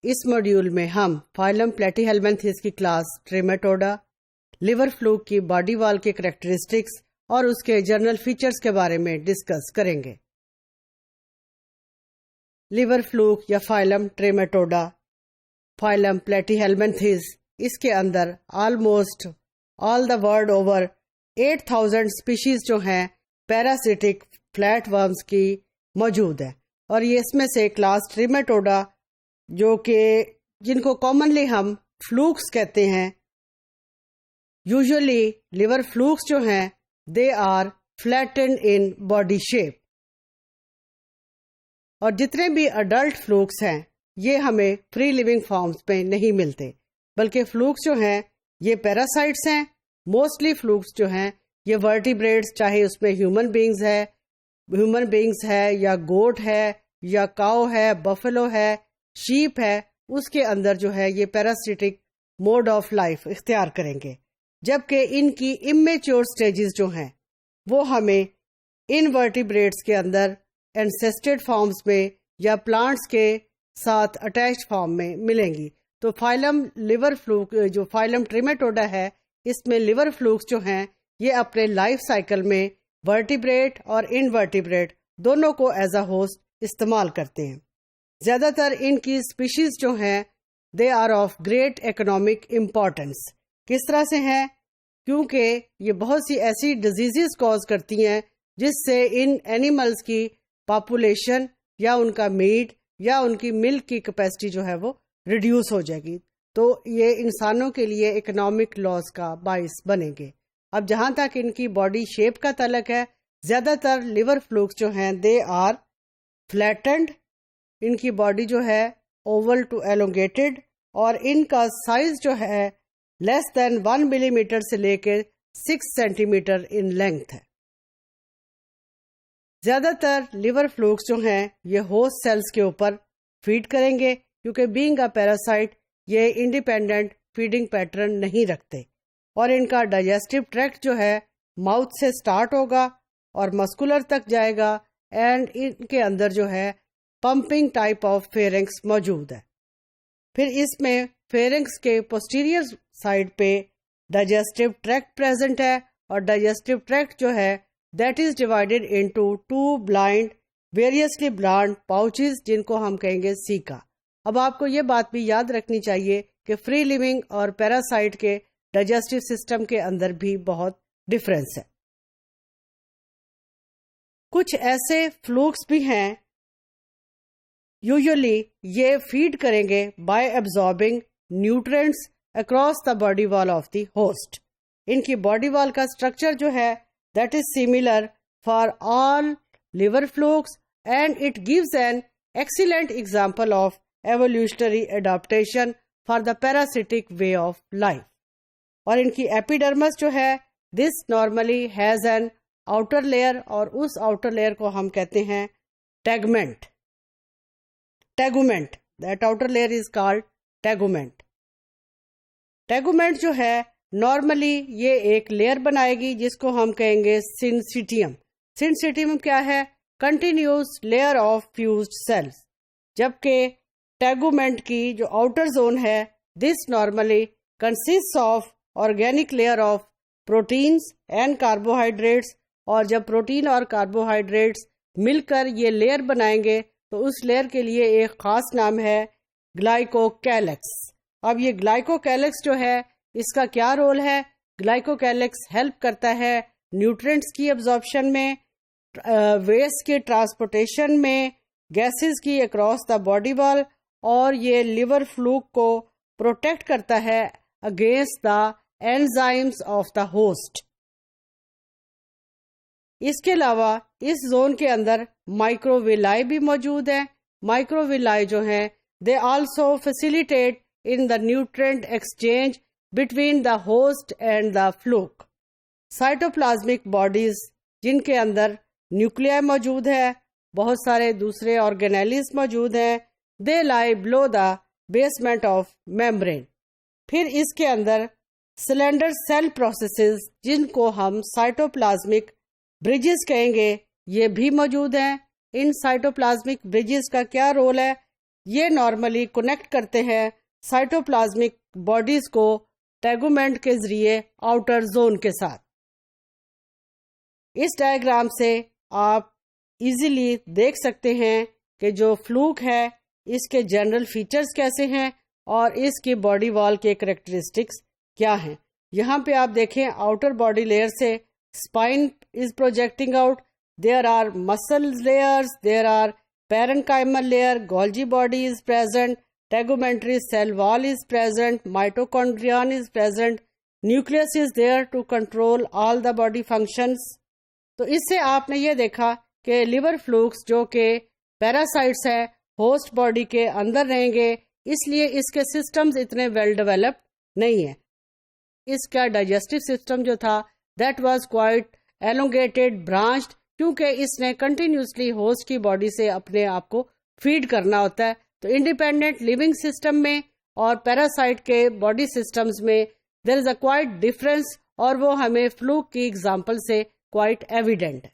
اس module میں ہم phylum پلیٹیہیلمنتھس کی کلاس ٹریمیٹوڈا، لیور فلوک کی باڈی وال کے کریکٹرسٹکس اور اس کے جنرل فیچرز کے بارے میں ڈسکس کریں گے۔ لیور فلوک یا فائلم ٹریمیٹوڈا، فائلم پلیٹیہیلمنتھس، اس کے اندر almost all the world over 8000 species جو ہیں پیراسیٹک فلیٹ ورمز کی موجود ہے، اور یہ اس میں سے کلاس ٹریمیٹوڈا جو کہ جن کو کامنلی ہم فلوکس کہتے ہیں، یوزلی لیور فلوکس جو ہیں they are flattened in body shape, اور جتنے بھی اڈلٹ فلوکس ہیں یہ ہمیں فری لیونگ فارمز میں نہیں ملتے، بلکہ فلوکس جو ہیں یہ پیراسائٹس ہیں۔ موسٹلی فلوکس جو ہیں یہ ورٹیبریٹس، چاہے اس میں ہیومن بینگز ہے یا گوٹ ہے یا کاؤ ہے، بفلو ہے، شیپ ہے، اس کے اندر جو ہے یہ پیراسیٹک موڈ آف لائف اختیار کریں گے، جبکہ ان کی امیچور سٹیجز جو ہیں وہ ہمیں ان ورٹیبریٹس کے اندر انسیسٹڈ فارمز میں یا پلانٹس کے ساتھ اٹیچڈ فارم میں ملیں گی۔ تو فائلم لیور فلوک جو فائلم ٹریمیٹوڈا ہے، اس میں لیور فلوکس جو ہیں یہ اپنے لائف سائیکل میں ورٹیبریٹ اور انورٹیبریٹ دونوں کو ایز اے ہوسٹ استعمال کرتے ہیں۔ زیادہ تر ان کی اسپیشیز جو ہیں they are of great economic importance. کس طرح سے ہیں؟ کیونکہ یہ بہت سی ایسی ڈیزیزز کوز کرتی ہیں جس سے ان اینیملز کی پاپولیشن یا ان کا میٹ یا ان کی ملک کی کیپیسٹی جو ہے وہ ریڈیوس ہو جائے گی، تو یہ انسانوں کے لیے اکنامک لاس کا باعث بنیں گے۔ اب جہاں تک ان کی باڈی شیپ کا تعلق ہے، زیادہ تر لیور فلوکس جو ہیں دے آر فلیٹنڈ، ان کی باڈی جو ہے اوول ٹو ایلونگیٹڈ، اور ان کا سائز جو ہے لیس دین 1 ملی میٹر سے لے کے 6 سینٹی میٹر ان لینتھ ہے۔ زیادہ تر لیور فلوکس جو ہیں یہ ہوسٹ سیلز کے اوپر فیڈ کریں گے، کیونکہ بینگ اے پیراسائٹ یہ انڈیپینڈنٹ فیڈنگ پیٹرن نہیں رکھتے، اور ان کا ڈائجسٹو ٹریکٹ جو ہے ماؤتھ سے سٹارٹ ہوگا اور مسکولر تک جائے گا، اینڈ ان کے اندر جو ہے پمپنگ ٹائپ آف فیرنکس موجود ہے۔ پھر اس میں فیرنکس کے پوسٹیریئر سائڈ پہ ڈائجسٹو ٹریکٹ پریزنٹ ہے، اور ڈائجسٹو ٹریکٹ جو ہے that is divided into 2 variously blind pouches, جن کو ہم کہیں گے سیکا۔ اب آپ کو یہ بات بھی یاد رکھنی چاہیے کہ فری لیونگ اور پیراسائٹ کے ڈائجسٹو سسٹم کے اندر بھی بہت ڈفرینس ہے۔ کچھ ایسے فلوکس بھی ہیں یوزلی یہ فیڈ کریں گے by absorbing nutrients across the body wall of the host. ان کی باڈی وال کا اسٹرکچر جو ہے that is similar for all liver flukes, and it gives an excellent example of evolutionary adaptation for the parasitic way of life. اور ان کی epidermis جو ہے this normally has an outer layer, اور اس آؤٹر لیئر کو ہم کہتے ہیں tegument. That outer layer is called ٹیگومنٹ۔ ٹیگومنٹ جو ہے نارملی یہ ایک لیئر بنائے گی جس کو ہم کہیں گے سنسیٹیم۔ سنسیٹیم کیا ہے؟ Continuous layer of fused cells, جبکہ ٹیگومنٹ کی جو آؤٹر زون ہے this normally consist of organic layer of proteins and carbohydrates, اور جب پروٹین اور کاربوہائیڈریٹس مل کر یہ لیئر بنائیں گے تو اس لیئر کے لیے ایک خاص نام ہے گلائکوکیلکس۔ اب یہ گلائکوکیلکس جو ہے اس کا کیا رول ہے؟ گلائکوکیلکس ہیلپ کرتا ہے نیوٹرینٹس کی ابزارپشن میں، ویسٹ کے ٹرانسپورٹیشن میں، گیسز کی اکراس دا باڈی وال، اور یہ لیور فلوک کو پروٹیکٹ کرتا ہے against the enzymes of the host. اس کے علاوہ اس زون کے اندر مائکروویلائی بھی موجود ہیں۔ مائکروویلائی جو ہیں they also facilitate in the nutrient exchange between the host and the fluke. Cytoplasmic bodies جن کے اندر نیوکلیائی موجود ہے، بہت سارے دوسرے آرگینیلیز موجود ہیں، دے لائی بلو دا بیسمنٹ آف میمبرین۔ پھر اس کے اندر سلینڈر سیل پروسیسز جن کو ہم سائٹوپلازمک بریجز کہیں گے یہ بھی موجود ہیں۔ ان سائٹوپلازمک بریجز کا کیا رول ہے؟ یہ نارملی کنیکٹ کرتے ہیں سائٹوپلازمک باڈیز کو ٹیگومنٹ کے ذریعے آؤٹر زون کے ساتھ. اس ڈائیگرام سے آپ ایزیلی دیکھ سکتے ہیں کہ جو فلوک ہے اس کے جنرل فیچرز کیسے ہیں اور اس کی باڈی وال کے کریکٹرسٹکس کیا ہیں. یہاں پہ آپ دیکھیں آؤٹر باڈی لیئر سے spine is projecting out, there are muscle layers, there are parenchymal layer, Golgi body is present, tegumentary cell wall is present, mitochondrion is present, nucleus is there to control all the body functions. تو اس سے آپ نے یہ دیکھا کہ liver flukes جو کہ parasites ہے ہوسٹ باڈی کے اندر رہیں گے, اس لیے اس کے سسٹمز اتنے ویل ڈیولپڈ نہیں ہیں. اس کا ڈائجسٹو سسٹم جو تھا دیٹ واز کوائٹ ایلونگیٹڈ, برانچڈ, کیونکہ اس نے کنٹینیوسلی ہوسٹ کی باڈی سے اپنے آپ کو فیڈ کرنا ہوتا ہے. تو انڈیپینڈنٹ لیونگ سسٹم میں اور پیراسائٹ کے باڈی سسٹمز میں دیر از اے کوائٹ ڈفرینس, اور وہ ہمیں فلوک کی ایگزامپل سے کوائٹ ایویڈنٹ ہے.